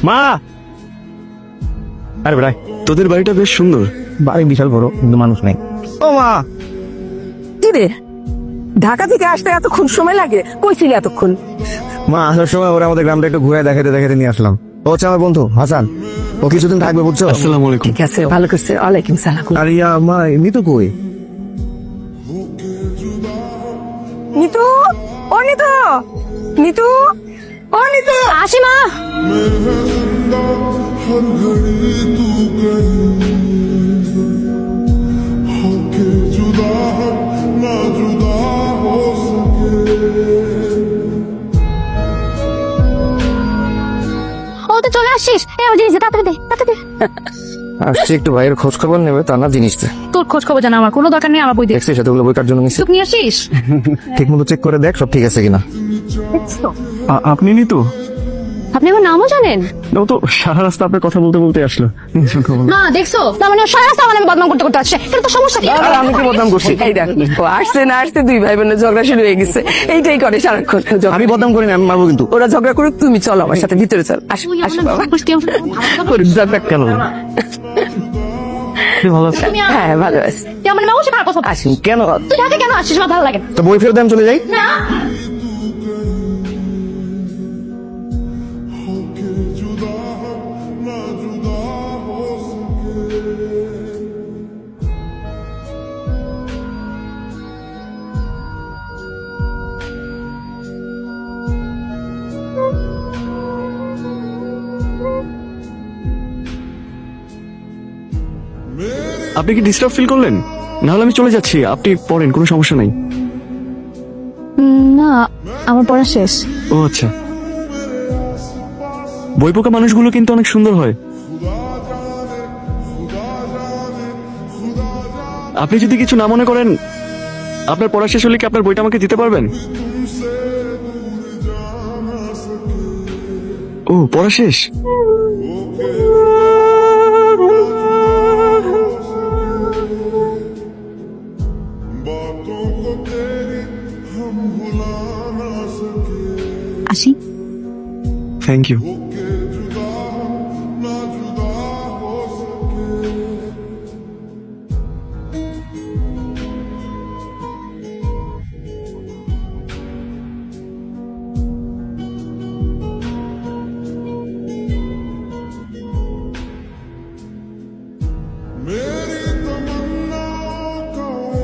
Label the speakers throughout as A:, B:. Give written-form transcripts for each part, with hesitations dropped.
A: মা, আরে বেড়াই, তোদের বাড়িটা বেশ সুন্দর।
B: বাড়ি বিশাল বড়, কিন্তু মানুষ নেই।
A: ও মা,
C: কি রে, ঢাকা থেকে আসতে এতক্ষণ সময় লাগে? কইছিলি এতক্ষণ?
B: মা আসার সময় ওরা আমাদের গ্রামটা একটু ঘুরে দেখাতে দেখাতে নিয়ে আসলাম। ও হচ্ছে আমার বন্ধু হাসান, ও কিছুদিন থাকবে বুঝছো।
A: আসসালামু আলাইকুম।
C: ঠিক আছে, ভালো করছে। ওয়ালাইকুম সালাম।
B: আর ইয়া মা নিতু কই?
C: নিতু, ও নিতু, নিতু, ও নিতু।
D: আসি মা। ও তো চলে আসছিস। আমার জিনিস তাড়াতাড়ি দে, তাড়াতাড়ি দে।
B: আসছি একটু ভাইয়ের খোঁজ খবর নেবে, তা না জিনিসটা
D: তোর খোঁজ খবর জানা আমার কোনো দরকার নেই। আমার বই দে।
B: দেখছিস এতগুলো বই কার জন্য নিচ্ছি।
D: তুই নিয়ে আসিস।
B: ঠিক মতো চেক করে দেখ সব ঠিক আছে কিনা।
A: আপনি নি তো?
D: আপনি আমার নামও জানেন?
A: ও তো সারা রাস্তা আপনার কথা বলতে বলতে আসলো।
D: মা দেখছো, তার মানে ও সারা রাস্তা আমার নামে বদনাম করতে করতে আসছে। কিন্তু তোর সমস্যা কি?
C: আর আমি কি বদনাম করছি? এই দেখ, ও আসতে না আসতে দুই ভাই বোনের ঝগড়া শুরু হয়ে গেছে। এইটাই করে সারাক্ষণ।
B: আমি বদনাম করি না, আমি মারবো কিন্তু।
C: ওরা ঝগড়া করুক, তুমি চলো আমার সাথে ভিতরে চল। আসো
D: তুই
C: আসো
D: আমার
C: বাবা।
D: নামে করছিস, তুই আমার সাথে ভালো কথা বলিস।
A: ঝগড়া কেন? ভালো আছে?
C: হ্যাঁ ভালো আছে।
D: তুই আমার নামে অবশ্যই খারাপ কথা বলিস।
C: আসি।
B: কেন?
D: তুই ঢাকা কেন আসছিস? আমার ভালো লাগে না।
B: তো বই ফেরত দেন, চলে যাই।
D: না
A: আপনি কি ডিস্টার্ব ফিল করলেন? নাহলে আমি চলে যাচ্ছি, আপনি পড়েন, কোনো সমস্যা নাই।
D: না, আমার পড়া শেষ।
A: ও আচ্ছা। বইপোকা মানুষগুলো কিন্তু অনেক সুন্দর হয়। আপনি যদি কিছু না মনে করেন, আপনার পড়া শেষ হলে কি আপনার বইটা আমাকে দিতে পারবেন? ও, পড়া শেষ।
D: আসি।
A: Thank you.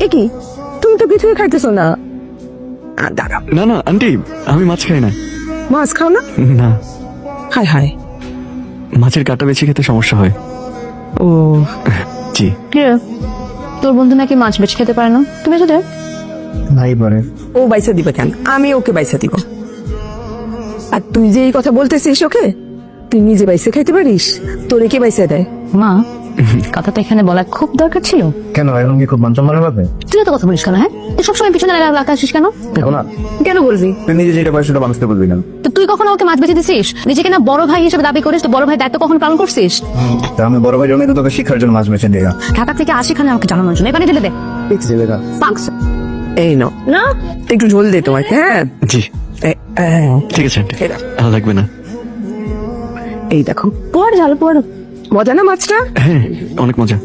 C: এ কি, তুমি তো কিছুই খাইতেছো না? দাঁড়াও,
A: না না আন্টি, আমি মাছ খাই না।
C: মাছ খাও না?
A: না,
C: হায় হায়।
A: মাছের কাঁটা বেছে খেতে সমস্যা হয়।
C: ও,
A: জি।
D: কে? তোর বন্ধু নাকি মাছ বেছে খেতে পারে না? তুমি এসে দে।
B: নাই পারে।
C: ও বাইসা দিবে কেন? আমি ওকে বাইসা দিব। আর তুই যে এই কথা বলতেছিস ওকে, তুই নিজে বাইসে খাইতে পারিস? তোরে কে বাইসা দেয়?
D: মা, কথাটা এখানে বলা খুব দরকার ছিল।
B: কেন এখন কি খুব মানসম্মান হবে?
D: তুই এত কথা বলিস কেন? হ্যাঁ, তুই সবসময় পিছনে লাগা আসিস কেন?
B: দেখো না,
C: কেন বলবি?
B: তুই নিজে যেটা পারিস সেটা মানুষকে বলবি না।
D: তো তুই কখনো ওকে মাছ বেছে দিছিস? নিজেকে না বড় ভাই হিসেবে দাবি করিস, তো বড় ভাই দায়িত্ব কখনো পালন করছিস?
B: তা আমি বড় ভাই জন্য তো তোকে শিক্ষার জন্য মাছ বেছে দিয়ে গেলাম।
D: ঢাকা থেকে আসি খানে আমাকে জানানোর জন্য। এখানে ঢেলে দে।
B: দেখছি বেটা।
D: পাঁচ।
C: এই নাও
D: না
C: একটু ঝোল দে তোমাকে। হ্যাঁ,
A: জি ঠিক আছে আন্টি, আর লাগবে না।
C: এই দেখো,
D: পড় ঝাল পড়।
C: মজা না মাছটা?
A: হ্যাঁ, অনেক মজা।